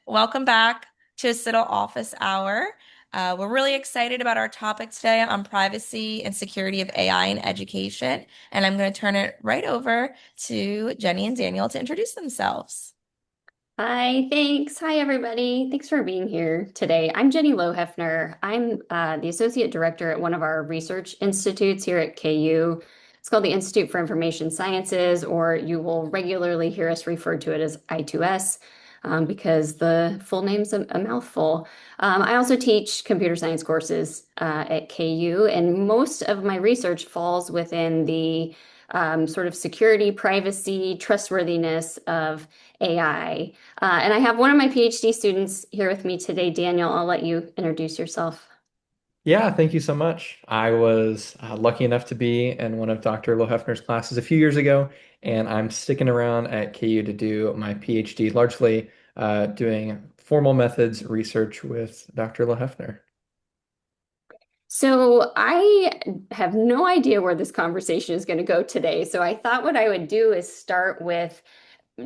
Welcome back to Citadel Office Hour. We're really excited about our topic today on privacy and security of AI in education. And I'm going to turn it right over to Jenny and Daniel to introduce themselves. Hi, thanks. Hi, everybody. Thanks for being here today. I'm Jenny Lohoefner. I'm the Associate Director at one of our research institutes here at KU. It's called the Institute for Information Sciences, or you will regularly hear us refer to it as I2S because the full name's a mouthful. I also teach computer science courses at KU, and most of my research falls within the sort of security, privacy, trustworthiness of AI. And I have one of my PhD students here with me today. Daniel, I'll let you introduce yourself. Yeah, thank you so much. I was lucky enough to be in one of Dr. Lohoefner's classes a few years ago, and I'm sticking around at KU to do my PhD, largely doing formal methods research with Dr. Lohoefner. So I have no idea where this conversation is going to go today. So I thought what I would do is start with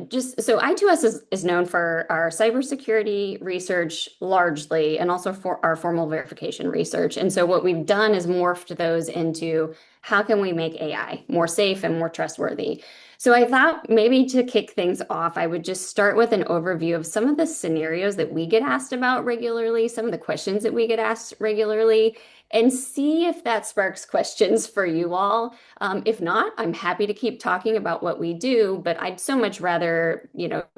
just so I2S is known for our cybersecurity research largely, and also for our formal verification research. And so what we've done is morphed those into how can we make AI more safe and more trustworthy. So I thought maybe to kick things off, I would just start with an overview of some of the scenarios that we get asked about regularly, some of the questions that we get asked regularly, and see if that sparks questions for you all. If not, I'm happy to keep talking about what we do, but I'd so much rather,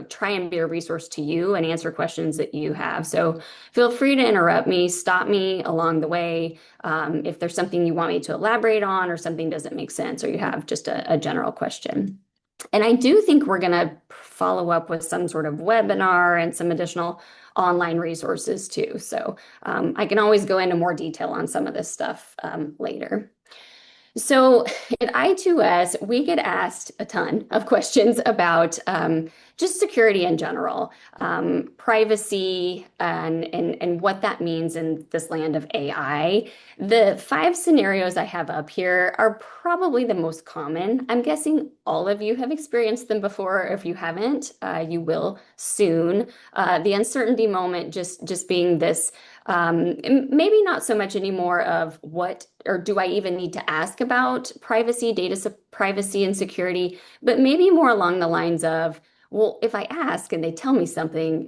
try and be a resource to you and answer questions that you have. So feel free to interrupt me, stop me along the way, if there's something you want me to elaborate on or something doesn't make sense or you have just a general question. And I do think we're going to follow up with some sort of webinar and some additional online resources too. So I can always go into more detail on some of this stuff later. So at I2S, we get asked a ton of questions about just security in general, privacy, and what that means in this land of AI. The 5 scenarios I have up here are probably the most common. I'm guessing all of you have experienced them before. If you haven't, you will soon. The uncertainty moment just being this maybe not so much anymore of what or do I even need to ask about privacy, privacy and security, but maybe more along the lines of, well, if I ask and they tell me something,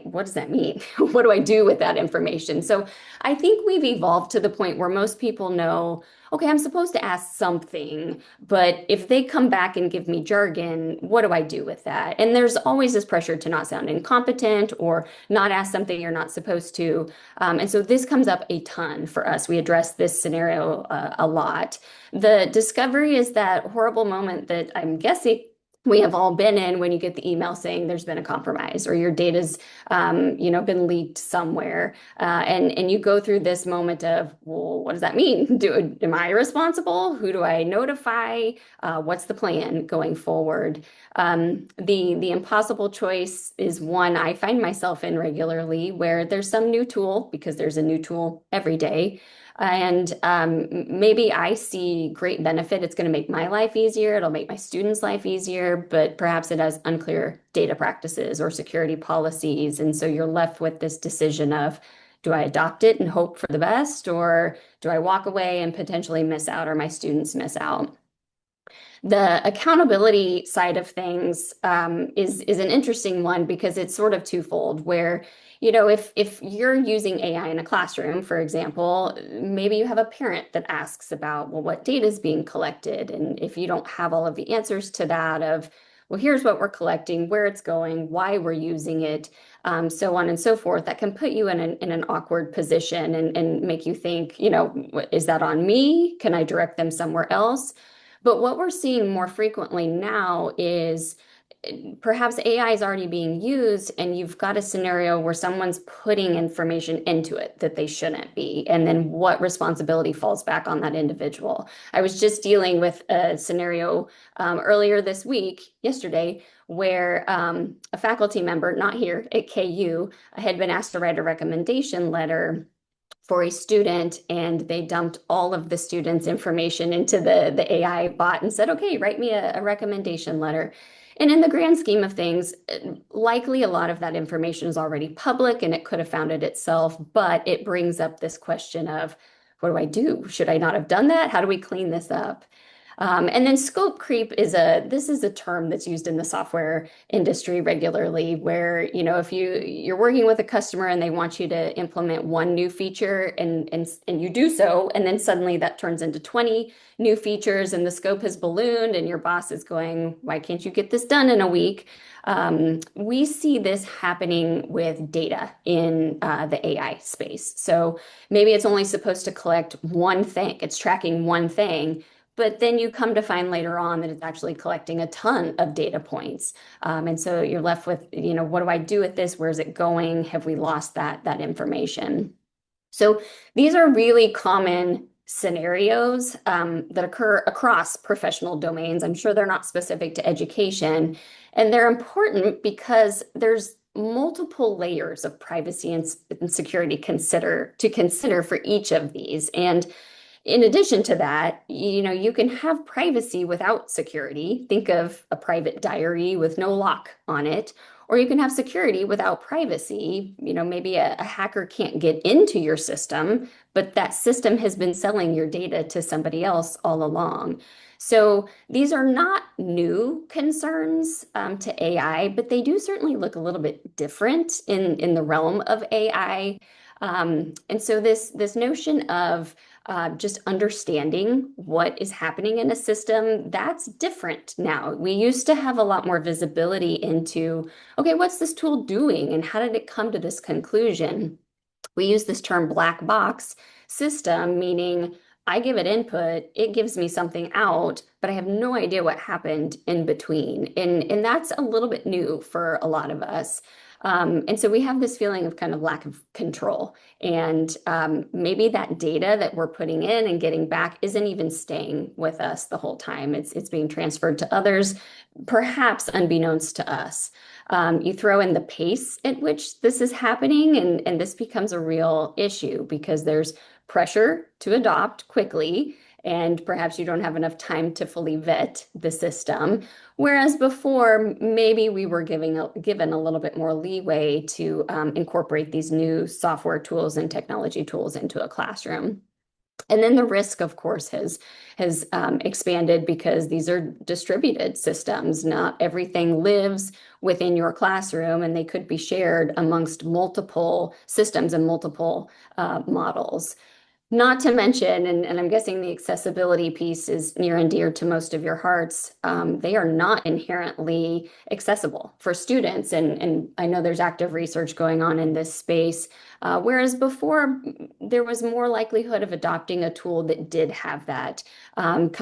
what does that mean? What do I do with that information? So I think we've evolved to the point where most people know, okay, I'm supposed to ask something, but if they come back and give me jargon, what do I do with that? And there's always this pressure to not sound incompetent or not ask something you're not supposed to. And so this comes up a ton for us. We address this scenario a lot. The discovery is that horrible moment that I'm guessing we have all been in when you get the email saying there's been a compromise or your data's been leaked somewhere, and you go through this moment of, well, what does that mean? Am I responsible? Who do I notify? What's the plan going forward? The impossible choice is one I find myself in regularly, where there's some new tool because there's a new tool every day. And maybe I see great benefit. It's going to make my life easier. It'll make my students' life easier, but perhaps it has unclear data practices or security policies. And so you're left with this decision of, do I adopt it and hope for the best, or do I walk away and potentially miss out, or my students miss out? The accountability side of things is an interesting one because it's sort of twofold, where, if you're using AI in a classroom, for example, maybe you have a parent that asks about, well, what data is being collected? And if you don't have all of the answers to that of, well, here's what we're collecting, where it's going, why we're using it, so on and so forth, that can put you in an awkward position and make you think, is that on me? Can I direct them somewhere else? But what we're seeing more frequently now is perhaps AI is already being used, and you've got a scenario where someone's putting information into it that they shouldn't be. And then what responsibility falls back on that individual? I was just dealing with a scenario earlier this week, yesterday, where a faculty member, not here at KU, had been asked to write a recommendation letter for a student, and they dumped all of the student's information into the AI bot and said, okay, write me a recommendation letter. And in the grand scheme of things, likely a lot of that information is already public and it could have found it itself, but it brings up this question of what do I do? Should I not have done that? How do we clean this up? And then scope creep is this is a term that's used in the software industry regularly, where, if you're working with a customer and they want you to implement one new feature and you do so, and then suddenly that turns into 20 new features and the scope has ballooned and your boss is going, why can't you get this done in a week? We see this happening with data in the AI space. So maybe it's only supposed to collect one thing, it's tracking one thing. But then you come to find later on that it's actually collecting a ton of data points. And so you're left with, what do I do with this? Where's it going? Have we lost that information? So these are really common scenarios that occur across professional domains. I'm sure they're not specific to education. And they're important because there's multiple layers of privacy and security to consider for each of these. And in addition to that, you can have privacy without security. Think of a private diary with no lock on it. Or you can have security without privacy. Maybe a hacker can't get into your system, but that system has been selling your data to somebody else all along. So these are not new concerns to AI, but they do certainly look a little bit different in the realm of AI. And so this notion of just understanding what is happening in a system, that's different now. We used to have a lot more visibility into, okay, what's this tool doing and how did it come to this conclusion? We use this term black box system, meaning I give it input, it gives me something out, but I have no idea what happened in between. And that's a little bit new for a lot of us. And so we have this feeling of kind of lack of control. And maybe that data that we're putting in and getting back isn't even staying with us the whole time. It's being transferred to others, perhaps unbeknownst to us. You throw in the pace at which this is happening, and this becomes a real issue because there's pressure to adopt quickly, and perhaps you don't have enough time to fully vet the system. Whereas before, maybe we were given a little bit more leeway to incorporate these new software tools and technology tools into a classroom. And then the risk, of course, has expanded because these are distributed systems. Not everything lives within your classroom, and they could be shared amongst multiple systems and multiple models. Not to mention, and I'm guessing the accessibility piece is near and dear to most of your hearts, they are not inherently accessible for students. And I know there's active research going on in this space, whereas before there was more likelihood of adopting a tool that did have that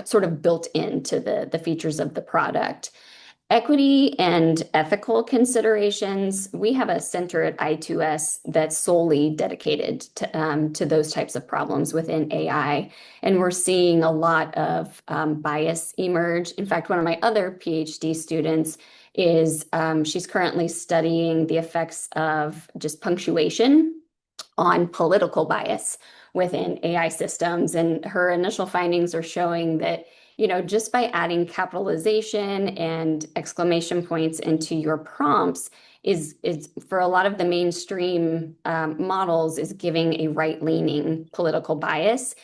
sort of built into the features of the product. Equity and ethical considerations. We have a center at I2S that's solely dedicated to those types of problems within AI. And we're seeing a lot of bias emerge. In fact, one of my other PhD students is she's currently studying the effects of just punctuation on political bias within AI systems. And her initial findings are showing that just by adding capitalization and exclamation points into your prompts is for a lot of the mainstream models is giving a right-leaning political bias.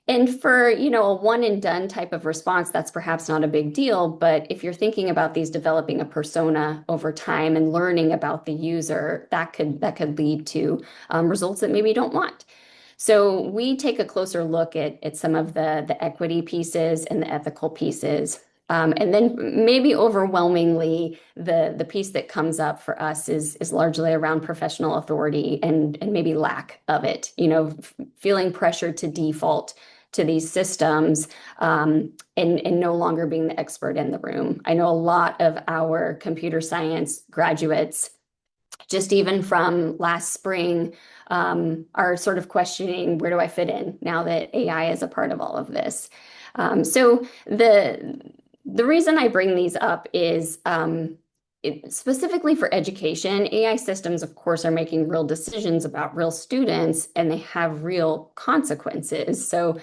And for, a one and done type of response, that's perhaps not a big deal. But if you're thinking about these developing a persona over time and learning about the user, that could lead to results that maybe you don't want. So we take a closer look at some of the equity pieces and the ethical pieces. And then maybe overwhelmingly, the piece that comes up for us is largely around professional authority and maybe lack of it, feeling pressure to default to these systems and no longer being the expert in the room. I know a lot of our computer science graduates, just even from last spring, are sort of questioning, where do I fit in now that AI is a part of all of this? So the reason I bring these up is specifically for education. AI systems, of course, are making real decisions about real students, and they have real consequences. So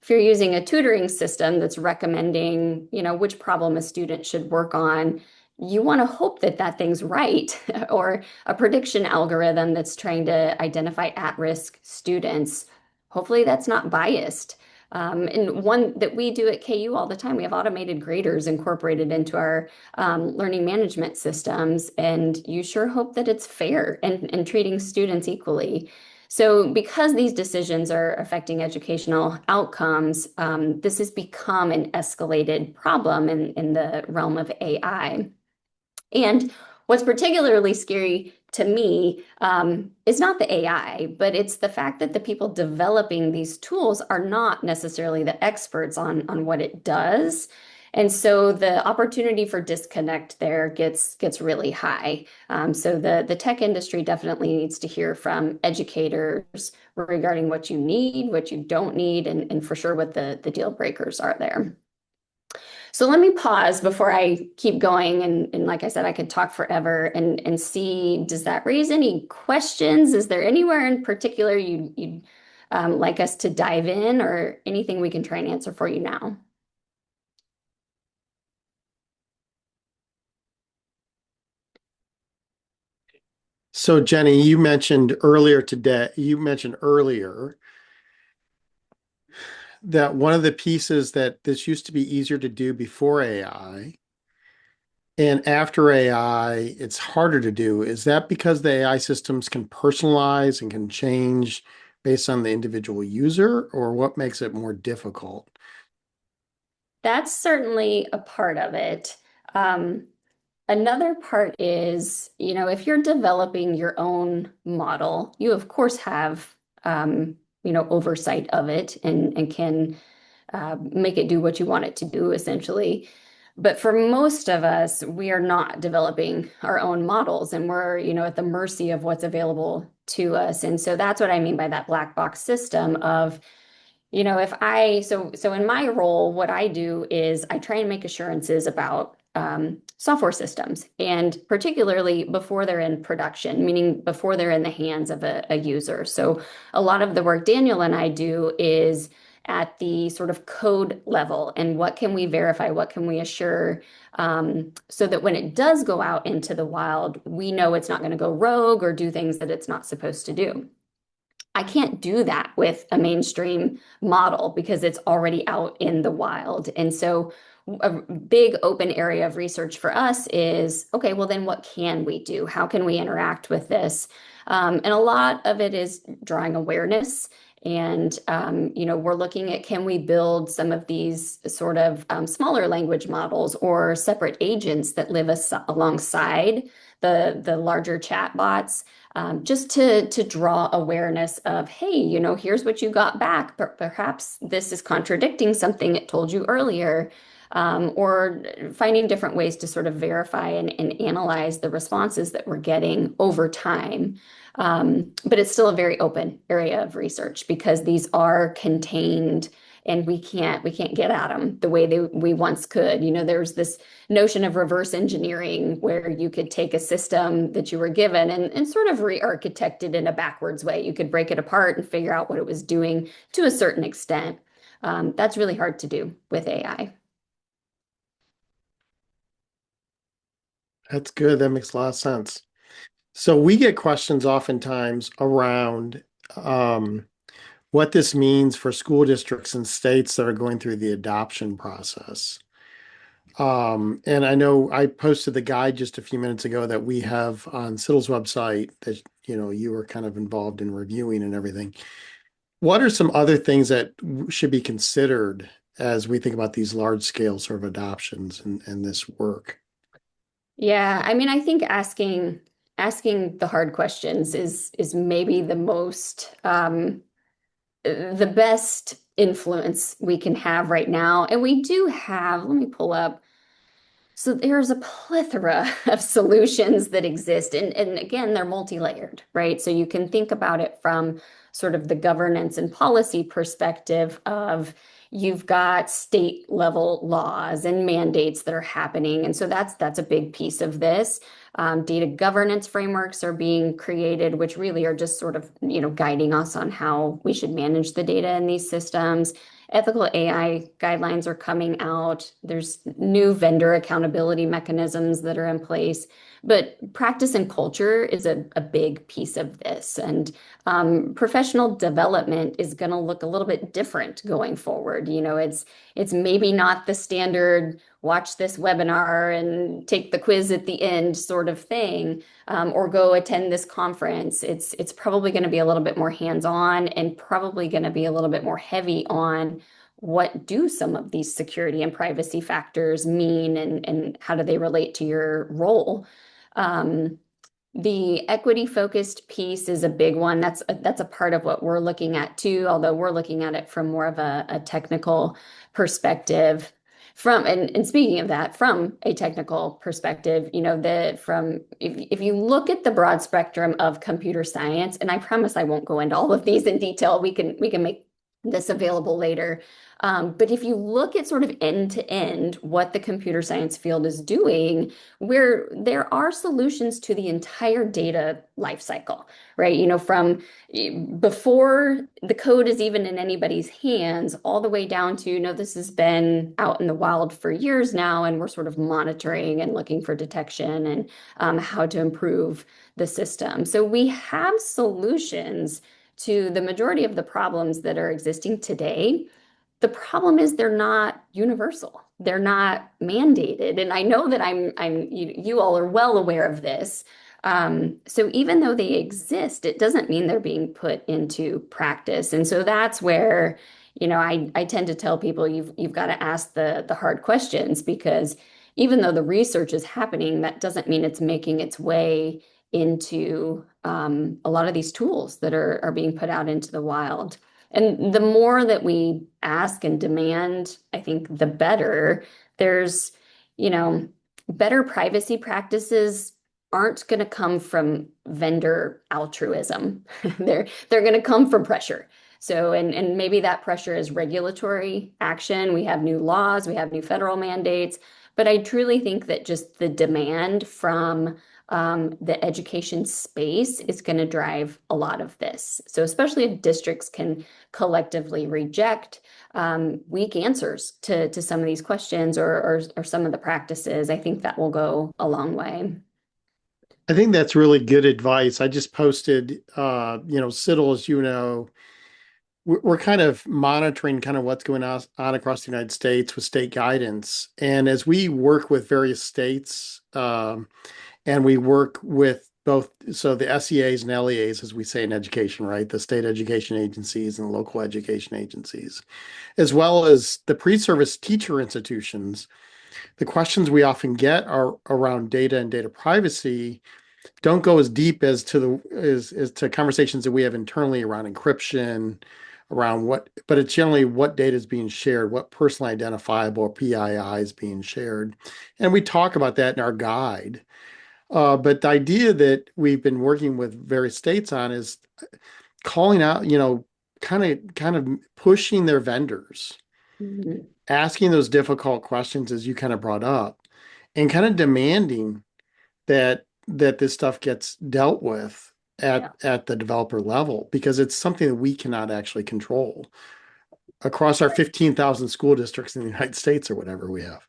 if you're using a tutoring system that's recommending, which problem a student should work on, you want to hope that that thing's right, or a prediction algorithm that's trying to identify at-risk students. Hopefully that's not biased. And one that we do at KU all the time, we have automated graders incorporated into our learning management systems, and you sure hope that it's fair and treating students equally. So, because these decisions are affecting educational outcomes, this has become an escalated problem in the realm of AI. And what's particularly scary to me is not the AI, but it's the fact that the people developing these tools are not necessarily the experts on what it does. And so the opportunity for disconnect there gets really high. So the tech industry definitely needs to hear from educators regarding what you need, what you don't need, and for sure what the deal breakers are there. So let me pause before I keep going. And like I said, I could talk forever and see, does that raise any questions? Is there anywhere in particular you'd like us to dive in, or anything we can try and answer for you now? So Jenny, you mentioned earlier that one of the pieces that this used to be easier to do before AI and after AI, it's harder to do. Is that because the AI systems can personalize and can change based on the individual user, or what makes it more difficult? That's certainly a part of it. Um, Another part is, if you're developing your own model, you of course have, oversight of it and can make it do what you want it to do, essentially. But for most of us, we are not developing our own models, and we're, at the mercy of what's available to us. And so that's what I mean by that black box system of, if so in my role, what I do is I try and make assurances about software systems, and particularly before they're in production, meaning before they're in the hands of a user. So a lot of the work Daniel and I do is at the sort of code level, and what can we verify, what can we assure, so that when it does go out into the wild, we know it's not going to go rogue or do things that it's not supposed to do. I can't do that with a mainstream model because it's already out in the wild. And so a big open area of research for us is, okay, well, then what can we do? How can we interact with this? And a lot of it is drawing awareness. And, we're looking at, can we build some of these sort of smaller language models or separate agents that live alongside the larger chat bots, just to draw awareness of, hey, here's what you got back, but perhaps this is contradicting something it told you earlier, or finding different ways to sort of verify and analyze the responses that we're getting over time. But it's still a very open area of research because these are contained, and we can't get at them the way we once could. There's this notion of reverse engineering where you could take a system that you were given and sort of re-architect it in a backwards way. You could break it apart and figure out what it was doing to a certain extent. That's really hard to do with AI. That's good. That makes a lot of sense. So we get questions oftentimes around what this means for school districts and states that are going through the adoption process. And I know I posted the guide just a few minutes ago that we have on CITL's website that you were kind of involved in reviewing and everything. What are some other things that should be considered as we think about these large scale sort of adoptions and this work? Yeah, I mean, I think asking the hard questions is maybe the best influence we can have right now. And we do have, let me pull up. So there's a plethora of solutions that exist. And again, they're multi-layered, right? So you can think about it from sort of the governance and policy perspective of, you've got state level laws and mandates that are happening. And so that's a big piece of this. Data governance frameworks are being created, which really are just sort of, guiding us on how we should manage the data in these systems. ethical AI guidelines are coming out. There's new vendor accountability mechanisms that are in place. But practice and culture is a big piece of this. And professional development is going to look a little bit different going forward. It's maybe not the standard watch this webinar and take the quiz at the end sort of thing, or go attend this conference. It's probably going to be a little bit more hands-on and probably going to be a little bit more heavy on what do some of these security and privacy factors mean, and how do they relate to your role. Um, the equity focused piece is a big one. That's a part of what we're looking at too, although we're looking at it from more of a technical perspective. And speaking of that, from a technical perspective, if you look at the broad spectrum of computer science, and I promise I won't go into all of these in detail, we can make this available later. But if you look at sort of end to end what the computer science field is doing, where there are solutions to the entire data lifecycle, right? From before the code is even in anybody's hands, all the way down to, this has been out in the wild for years now, and we're sort of monitoring and looking for detection and how to improve the system. So we have solutions to the majority of the problems that are existing today. The problem is they're not universal. They're not mandated. And I know that you all are well aware of this. So even though they exist, it doesn't mean they're being put into practice. And so that's where, I tend to tell people you've got to ask the hard questions, because even though the research is happening, that doesn't mean it's making its way into a lot of these tools that are being put out into the wild. And the more that we ask and demand, I think the better. There's, better privacy practices aren't going to come from vendor altruism. They're going to come from pressure. So, and maybe that pressure is regulatory action. We have new laws, we have new federal mandates, but I truly think that just the demand from the education space is going to drive a lot of this. So especially if districts can collectively reject weak answers to some of these questions, or some of the practices, I think that will go a long way. I think that's really good advice. I just posted, CITL, as we're kind of monitoring kind of what's going on across the United States with state guidance. And as we work with various states, and we work with both, so the SEAs and LEAs, as we say in education, right? The state education agencies and local education agencies, as well as the pre-service teacher institutions. The questions we often get are around data and data privacy, don't go as deep as to conversations that we have internally around encryption, around but it's generally what data is being shared, what personally identifiable PII is being shared. And we talk about that in our guide. But the idea that we've been working with various states on is calling out, kind of pushing their vendors, Mhm. asking those difficult questions as you kind of brought up, and kind of demanding that this stuff gets dealt with Yeah. at the developer level, because it's something that we cannot actually control across our 15,000 school districts in the United States or whatever we have.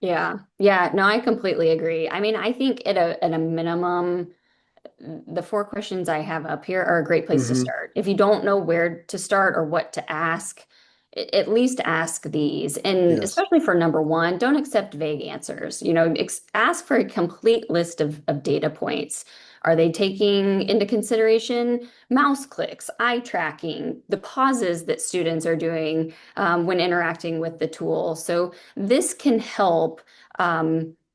Yeah. Yeah. No, I completely agree. I mean, I think at a minimum, the four questions I have up here are a great place to Hmm. start. If you don't know where to start or what to ask, at least ask these. And Yes. especially for number one, don't accept vague answers. Ask for a complete list of data points. Are they taking into consideration mouse clicks, eye tracking, the pauses that students are doing when interacting with the tool? So this can help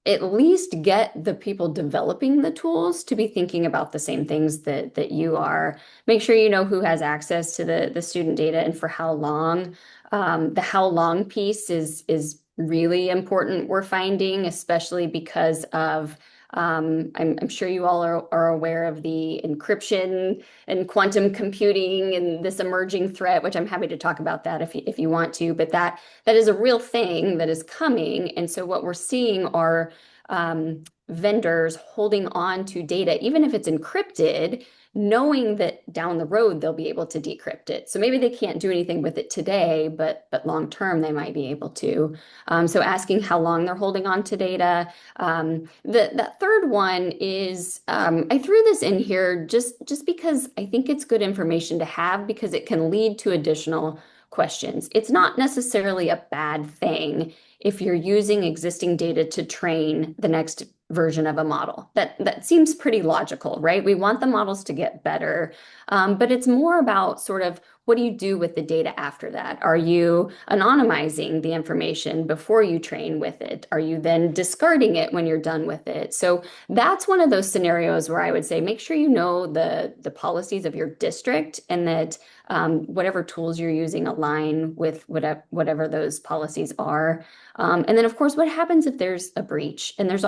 at least get the people developing the tools to be thinking about the same things that you are. Make sure you know who has access to the student data and for how long. The how long piece is really important, we're finding, especially because of I'm sure you all are aware of the encryption and quantum computing and this emerging threat, which I'm happy to talk about that if you want to, but that is a real thing that is coming. And so what we're seeing are vendors holding on to data, even if it's encrypted, knowing that down the road they'll be able to decrypt it. So maybe they can't do anything with it today, but long term they might be able to. So asking how long they're holding on to data. That third one is I threw this in here just because I think it's good information to have because it can lead to additional questions. It's not necessarily a bad thing if you're using existing data to train the next version of a model. That seems pretty logical, right? We want the models to get better, but it's more about sort of what do you do with the data after that? Are you anonymizing the information before you train with it? Are you then discarding it when you're done with it? So that's one of those scenarios where I would say make sure you know the policies of your district and that whatever tools you're using align with whatever those policies are. And then, of course, what happens if there's a breach? And there's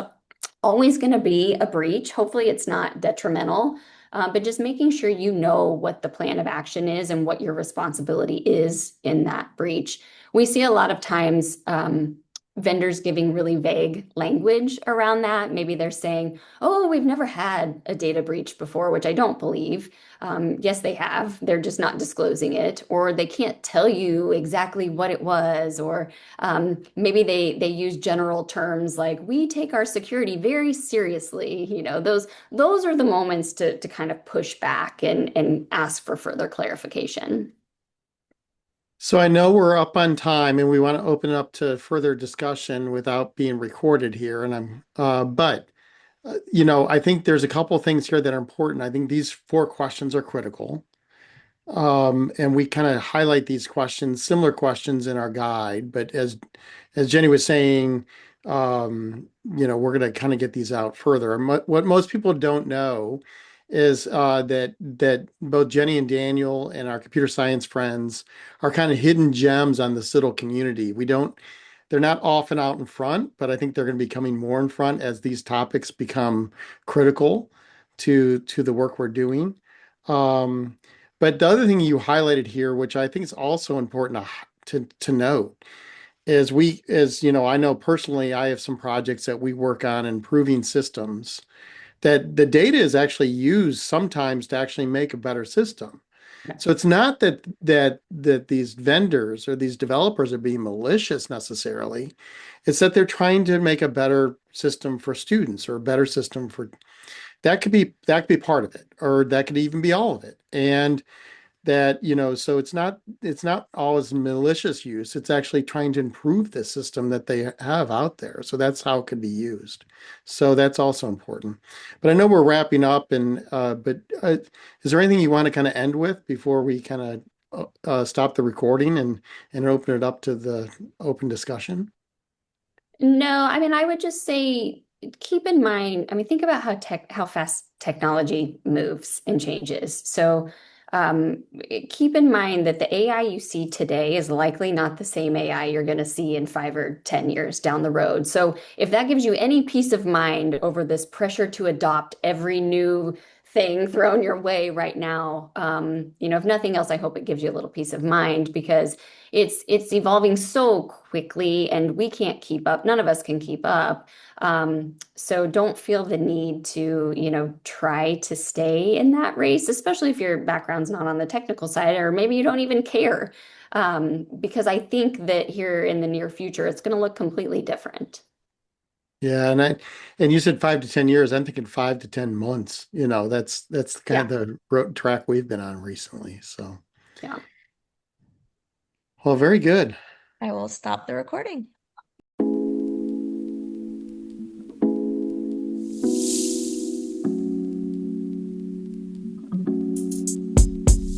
always going to be a breach. Hopefully, it's not detrimental, but just making sure you know what the plan of action is and what your responsibility is in that breach. We see a lot of times vendors giving really vague language around that. Maybe they're saying, oh, we've never had a data breach before, which I don't believe. Yes, they have. They're just not disclosing it, or they can't tell you exactly what it was, or maybe they use general terms like we take our security very seriously. Those are the moments to kind of push back and ask for further clarification. So I know we're up on time and we want to open it up to further discussion without being recorded here. And I think there's a couple of things here that are important. I think these four questions are critical. And we kind of highlight these questions, similar questions in our guide. But as Jenny was saying, we're going to kind of get these out further. And what most people don't know is that both Jenny and Daniel and our computer science friends are kind of hidden gems on the CITL community. They're not often out in front, but I think they're going to be coming more in front as these topics become critical to the work we're doing. But the other thing you highlighted here, which I think is also important to note, is I know personally, I have some projects that we work on improving systems that the data is actually used sometimes to actually make a better system. So it's not that these vendors or these developers are being malicious necessarily. It's that they're trying to make a better system for students or a better system for that could be part of it, or that could even be all of it. And so it's not always malicious use. It's actually trying to improve the system that they have out there. So that's how it could be used. So that's also important. But I know we're wrapping up, but is there anything you want to kind of end with before we kind of stop the recording and open it up to the open discussion? No, I mean, I would just say keep in mind, I mean, think about how fast technology moves and changes. So keep in mind that the AI you see today is likely not the same AI you're going to see in 5 or 10 years down the road. So if that gives you any peace of mind over this pressure to adopt every new thing thrown your way right now, if nothing else, I hope it gives you a little peace of mind because it's evolving so quickly and we can't keep up. None of us can keep up. So don't feel the need to, try to stay in that race, especially if your background's not on the technical side, or maybe you don't even care. Because I think that here in the near future, it's going to look completely different. Yeah, and you said 5 to 10 years. I'm thinking 5 to 10 months. That's kind of Yeah. the road track we've been on recently. So, Yeah. well, very good. I will stop the recording.